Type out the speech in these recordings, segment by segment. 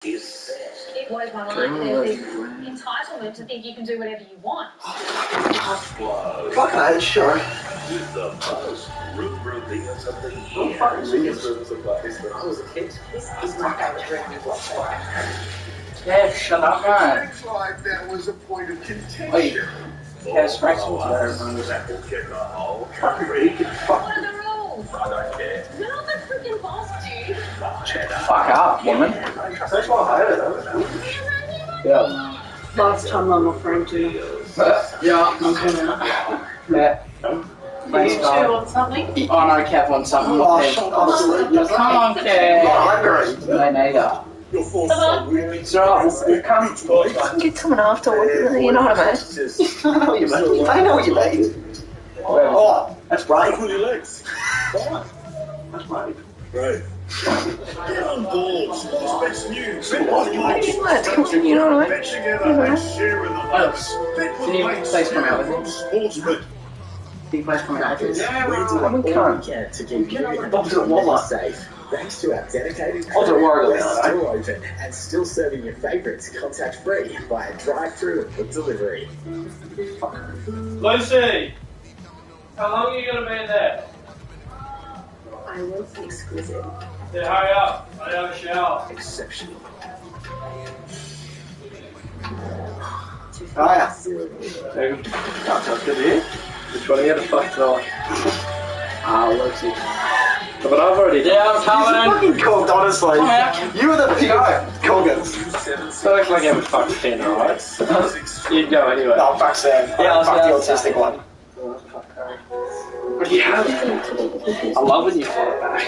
It blows my mind. There's this entitlement to think you can do whatever you want. Fucking hate show. With the most room reveals of the year. I'm fucking serious. I was a kid. This is my favourite record whatsoever. Yeah, shut up, man. Looks like that was a point of contention. Wait, has fractions there, man. That will kick a whole Fuck. What are the rules? I don't care. You're not the freaking boss, dude. Fuck up, woman. That's why I hate it. Yeah. Last time I'm referring to. Yeah, I'm gonna. Yeah. Thanks, You two guys. want something? Oh no, Kev wants something. Come on, Kev. No, neither. Come on. It's alright, we'll come. You're coming after, you know what I mean? I know what you mean. I know what you mean. Oh, that's right. Pull your legs. That's right. Right. Get on board. Sports Bet's new. Bet with You mates. know what I mean? Bet together and share in the odds. Bet Can with you mates. please come out with From me? Sportsbet. Big place coming out. Yeah, we can't. To keep you Bob's at Walmart. safe. Thanks to our dedicated I was at work we're about still open and still serving your favourites contact free via drive-through and book delivery. Lucy, how long are you going to be in there? I was exquisite. Yeah, hurry up. I have a shower. Exceptional. Oh yeah. That's good to hear. Which one are you going to fuck tonight? Lucy. But I've already did. You're fucking cooked, honestly. You were the big coggers. So looks like I haven't fucked 10, alright? You'd go anyway. No, fuck Sam. Yeah, fuck the autistic one. But yeah, I love when you fly back.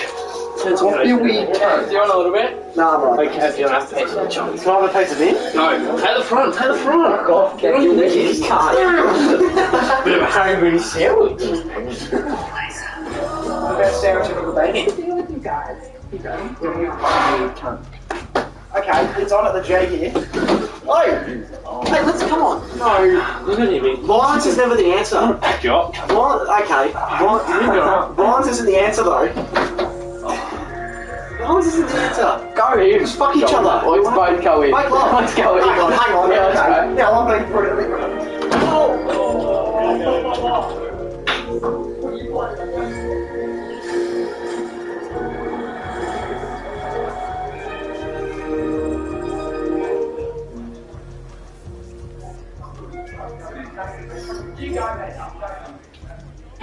It's all you weird cunt. Do you want a little bit? Nah, I'm right. Okay, you don't have to taste the chunk. Can I have a piece of it? No, take the front, take the front. Fuck off, get your knees cut. Bit of a hungry sandwich. What about stereotypical dating? Deal with you guys. You go. Okay, it's on at the J here. Oh! Hey, let's come on. No. You don't even. Violence is never the answer. Job. Okay. Violence isn't the answer though. Violence isn't the answer. Go in. Just fuck each other. Let's both go in. Make love. Let's go in. Hang on. Yeah, let's Okay. go. Yeah, I'm being brutally.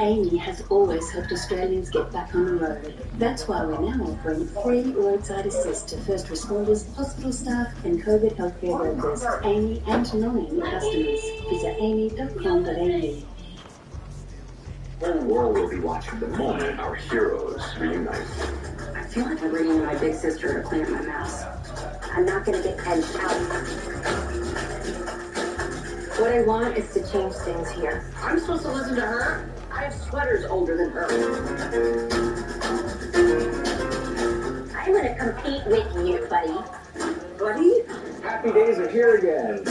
Amy has always helped Australians get back on the road. That's why we're now offering free roadside assist to first responders, hospital staff and COVID healthcare workers, Amy and non-Amy customers. Visit amy.com.au. The whole world will be watching the moment our heroes reunite. I feel like I'm bringing my big sister to clean up my mess. I'm not going to get edged out. What I want is to change things here. I'm supposed to listen to her? I have sweaters older than her. I'm going to compete with you, buddy. Buddy? Happy days are here again.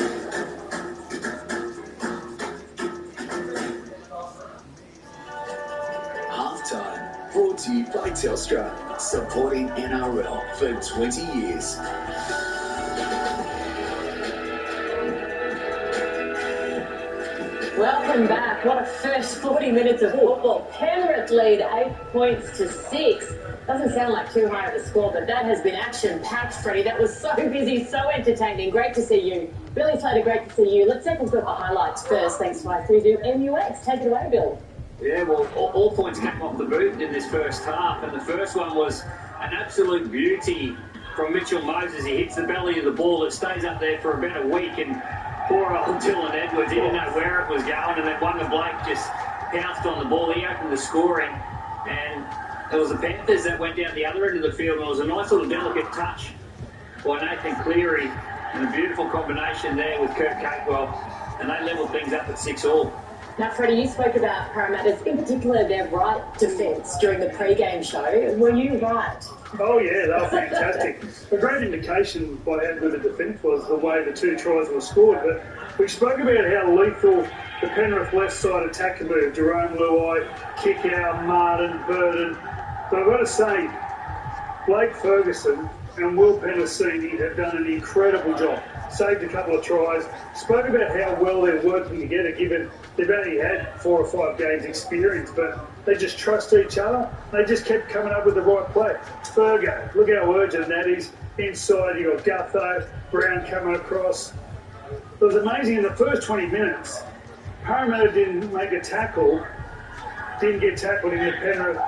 Halftime, brought to you by Telstra, supporting NRL for 20 years. Welcome back. What a first 40 minutes of football. Penrith lead 8 points to 6. Doesn't sound like too high of a score, but that has been action-packed, Freddie. That was so busy, so entertaining. Great to see you. Billy Slater, great to see you. Let's take a look at the highlights first, thanks to my Freeview MUX. Take it away, Bill. Yeah, well, all points came off the boot in this first half, and the first one was an absolute beauty from Mitchell Moses. He hits the belly of the ball. It stays up there for about a week, and poor old Dylan Edwards, he didn't know where it was going, and then Wonder Blake just pounced on the ball. He opened the scoring, and it was the Panthers that went down the other end of the field, and it was a nice little delicate touch by Nathan Cleary, and a beautiful combination there with Kurt Capewell, and they levelled things up at 6-all. Now, Freddie, you spoke about Parramatta's, in particular, their right defence during the pre-game show. Were you right? Oh yeah, they were fantastic. A great indication by how good the defence was, the way the two tries were scored. But we spoke about how lethal the Penrith left side attack can move. Jerome Luai, Kickout, Martin, Burden. But I've got to say, Blake Ferguson and Will Penner Senior have done an incredible job. Saved a couple of tries. Spoke about how well they're working together, given they've only had 4 or 5 games experience, but they just trust each other. They just kept coming up with the right play. Fergo, look how urgent that is. Inside, you got Gutho, Brown coming across. It was amazing in the first 20 minutes. Parramatta didn't make a tackle, didn't get tackled in the Penrith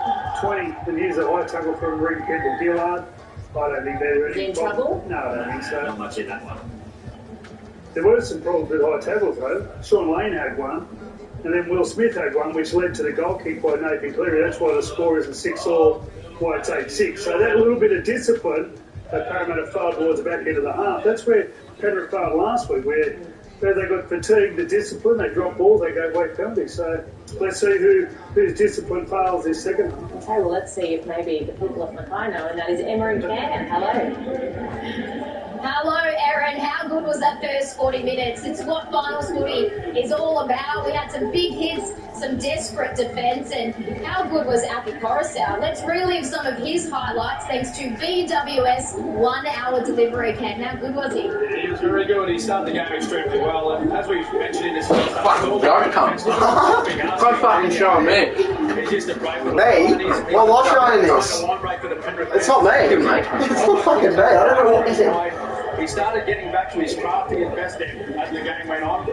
20, and here's a high tackle from Reed Kendall-Gillard. I don't think they're in trouble? No, I don't think so. Not much in that one. There were some problems with high tackles though. Sean Lane had one, and then Will Smith had one, which led to the goal kick by Nathan Cleary. That's why the score isn't 6-all, why it's 8-6. So that little bit of discipline that Parramatta failed towards the back end of the half, that's where Penrith failed last week, where they got fatigued, the discipline, they dropped balls, they gave away penalties. So let's see whose discipline fails this second half. Okay, well, let's see if maybe the people of Mackay know, and that is Emma and Cam. Hello. Hello, Erin. How good was that first 40 minutes? It's what finals footy is all about. We had some big hits, some desperate defence, and how good was Aki Coruscant? Let's relive some of his highlights thanks to BWS 1-hour delivery camp. How good was he? He was very good. He started the game extremely well, and as we mentioned in this first Fucking don't come. Don't fucking show me. It's just a break for Me? Well, I'm showing this. It's not me. It's not fucking me. I don't know what this is. He started getting back to his crafty and best as the game went on.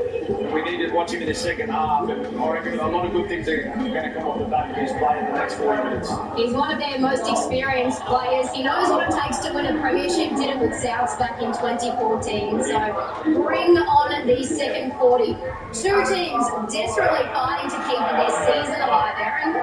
We needed to watch him in the second half, and I reckon a lot of good things are going to come off the back of his play in the next 40 minutes. He's one of their most experienced players. He knows what it takes to win a premiership. Did it with Souths back in 2014. So bring on the second 40. Two teams desperately fighting to keep their season alive, Erin.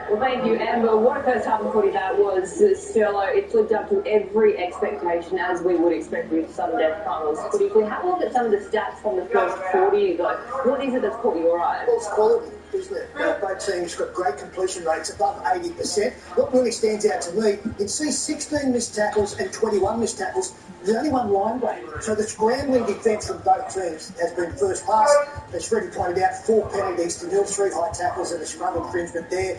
Well, thank you, Amber. What a first half of footy that was, Sterlo. It lived up to every expectation, as we would expect with sudden death finals footy. If we have a look at some of the stats from the first 40, though, what is it that's caught your eye? Well, it's quality, isn't it? Both teams got great completion rates above 80%. What really stands out to me, you can see 16 missed tackles and 21 missed tackles. There's only one line break. So the scrambling defence from both teams has been first class. As Freddie pointed out, 4 penalties to nil, 3 high tackles and a scrum infringement there.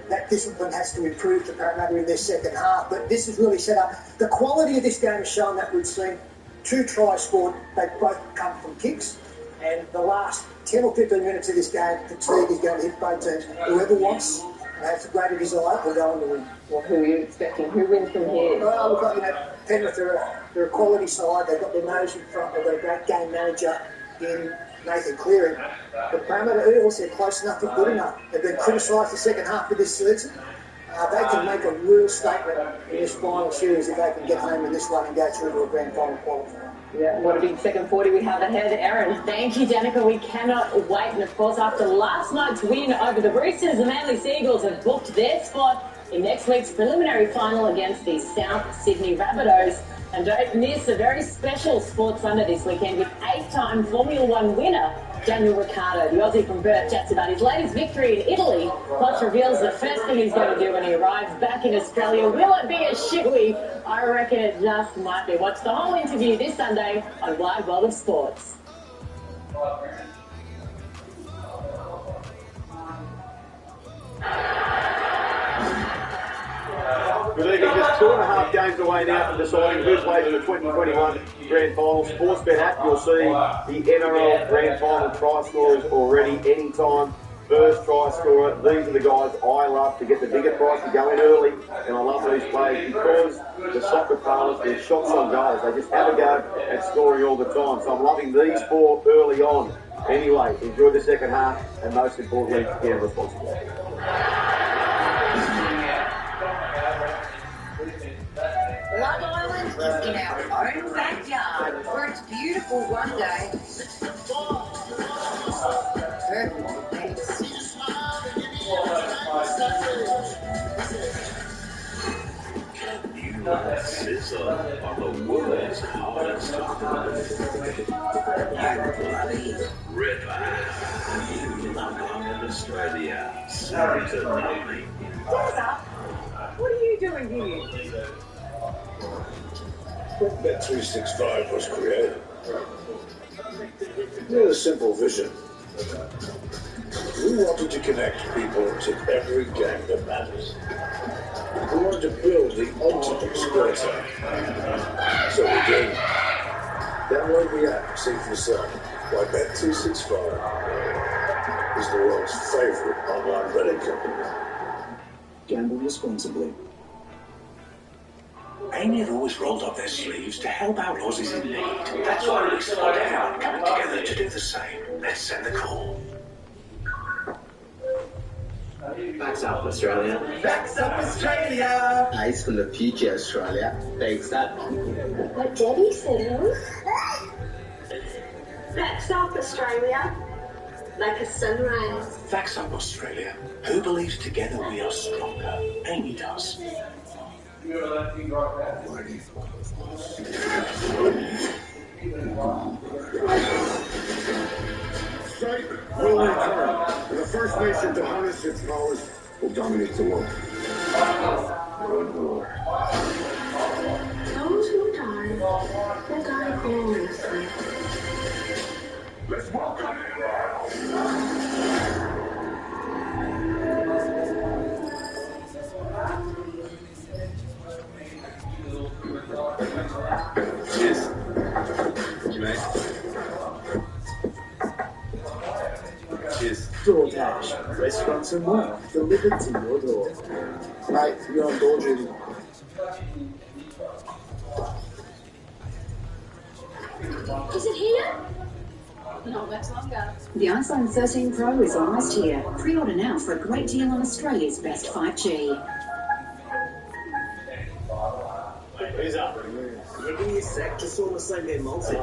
That discipline has to improve to Parramatta in their second half. But this has really set up. The quality of this game has shown that we've seen 2 tries scored. They both come from kicks. And the last 10 or 15 minutes of this game, fatigue is going to hit both teams. Whoever wants, has a greater desire, will go on to win. Well, who are you expecting? Who wins from here? Well, we've got, Penrith, they're a quality side. They've got their nose in front. They've got a great game manager in Nathan Cleary. But Parramatta Eagles, they're close enough but good enough. They've been criticised the second half of this season. They can make a real statement in this final series if they can get home with this one and go through to a grand final qualifier. Yeah, what a big second 40 we have ahead, Erin. Thank you, Danica. We cannot wait. And, of course, after last night's win over the Roosters, the Manly Seagulls have booked their spot in next week's preliminary final against the South Sydney Rabbitohs. And don't miss a very special Sports Sunday this weekend with 8-time Formula One winner Daniel Ricciardo. The Aussie from Perth chats about his latest victory in Italy, plus reveals the first thing he's going to do when he arrives back in Australia. Will it be a shooey? I reckon it just might be. Watch the whole interview this Sunday on Live World of Sports. We're leaving just 2.5 games away now from deciding who plays in the 2021 Grand Final. Sportsbet app, you'll see the NRL Grand Final try scorers already. Anytime first try scorer. These are the guys I love to get the bigger price to go in early, and I love these players because the soccer parlors, their shots on goals. They just have a go at scoring all the time. So I'm loving these 4 early on. Anyway, enjoy the second half, and most importantly, gamble responsibly. Love Island is in our own backyard for its beautiful one day. Perfect place. You are Sizzle on the world's hardest bloody river. You love Australia. 7 to 9. What are you doing here? When Bet365 was created, we had a simple vision. We wanted to connect people to every game that matters. We wanted to build the ultimate sporter. So we did. Download the app, see for yourself. Why Bet365 is the world's favorite online betting company. Gamble responsibly. Amy have always rolled up their sleeves to help out Aussies in need. That's why we spotted out coming together to do the same. Let's send the call. Backs up, Australia. Backs up, Australia. Eyes from the future, Australia. Backs up. What Daddy said, Backs up, Australia. Like a sunrise. Facts up, Australia. Who believes together we are stronger? Amy does. Strike will return. The First Nation to harness its powers will dominate the world. Good war. Those who die, will die gloriously. Let's welcome Cheers. Thank you, mate. Cheers. DoorDash, restaurants and more, delivered to your door. Mate, you're on door duty. Is it here? Not much longer. The iPhone 13 Pro is almost here. Pre-order now for a great deal on Australia's best 5G. Who's up? Give me a sec, just saw the same there, multi.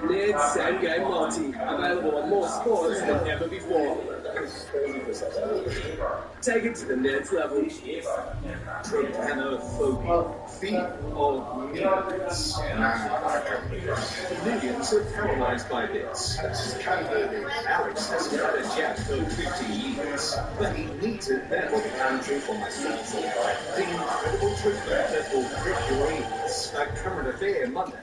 Ned's Same Game Multi, available on more sports than ever before. Take it to the Ned's level. Trypanophobia. Fear of millions. Millions are paralyzed by this. Alex has had a jab for 50 years, but he needs it now. For myself, the incredible treatment that will grip your ears. A current affair Monday.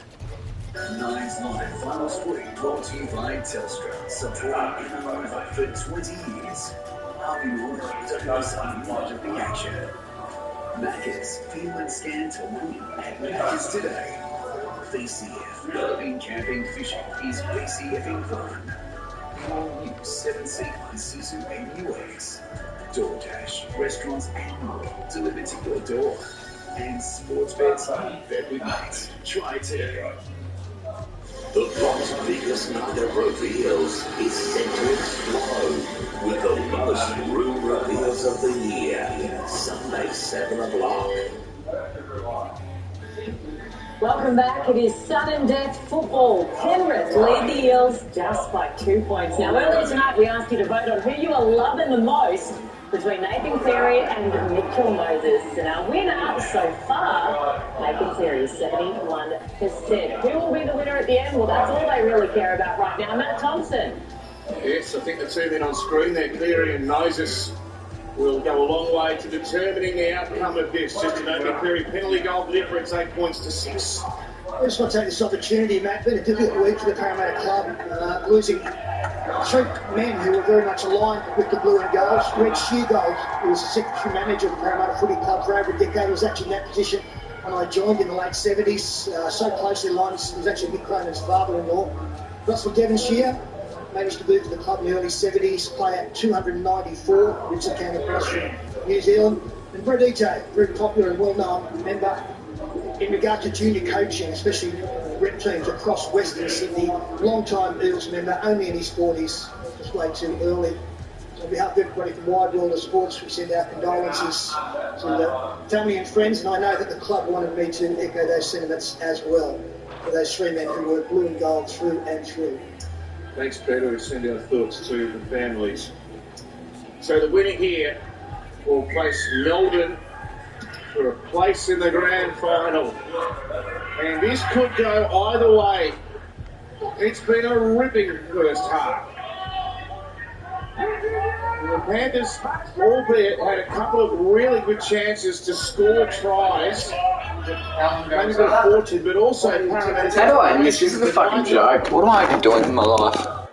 Nine's Live Final Squeak brought to you by Telstra, supporting NRL for 20 years. Harvey Warner took us on part of the action. Macca's, feel and scan to win at Macca's today. VCF, golfing, camping, fishing is VCFing fun. All new 7-seat Isuzu MUX. DoorDash, restaurants and more delivered to your door. And sports bets, bet with mates. Try today. The Bronx Biggest Nugget Reveals is set to explode with the most room reveals of the year. Sunday, 7 o'clock. Welcome back. It is sudden death football. Penrith lead the Eels just by 2 points. Now, earlier tonight we asked you to vote on who you are loving the most between Nathan Cleary and Mitchell Moses. And our winner so far, Nathan Cleary, 71%. Who will be the winner at the end? Well, that's all they really care about right now. Matt Thompson. Yes, I think the two men on screen there, Cleary and Moses, will go a long way to determining the outcome of this. Just a note, Cleary penalty goal difference, 8 points to 6. I just want to take this opportunity, Matt. Been a difficult week for the Parramatta club, losing three men who were very much aligned with the blue and gold. Red Sheargold, who was the secretary manager of the Parramatta Footy Club for over a decade, was actually in that position when I joined in the late 70s. So closely aligned, he was actually Mick Cronin's father-in-law. Russell Devonshire managed to move to the club in the early 70s, play at 294, Richard came across from New Zealand. And Brett Ito, very popular and well-known member in regard to junior coaching, especially rep teams across Western Sydney. Long-time Eels member, only in his 40s, just way too early. So on behalf of everybody from Wide World of Sports, we send our condolences to the family and friends, and I know that the club wanted me to echo those sentiments as well for those three men who were blue and gold through and through. Thanks, Peter. We send our thoughts to the families. So the winner here will place Melbourne for a place in the grand final. And this could go either way. It's been a ripping first half. the Panthers, albeit, had a couple of really good chances to score tries. Maybe got fortune, but also How do I miss? This is a fucking joke. What am I even doing in my life?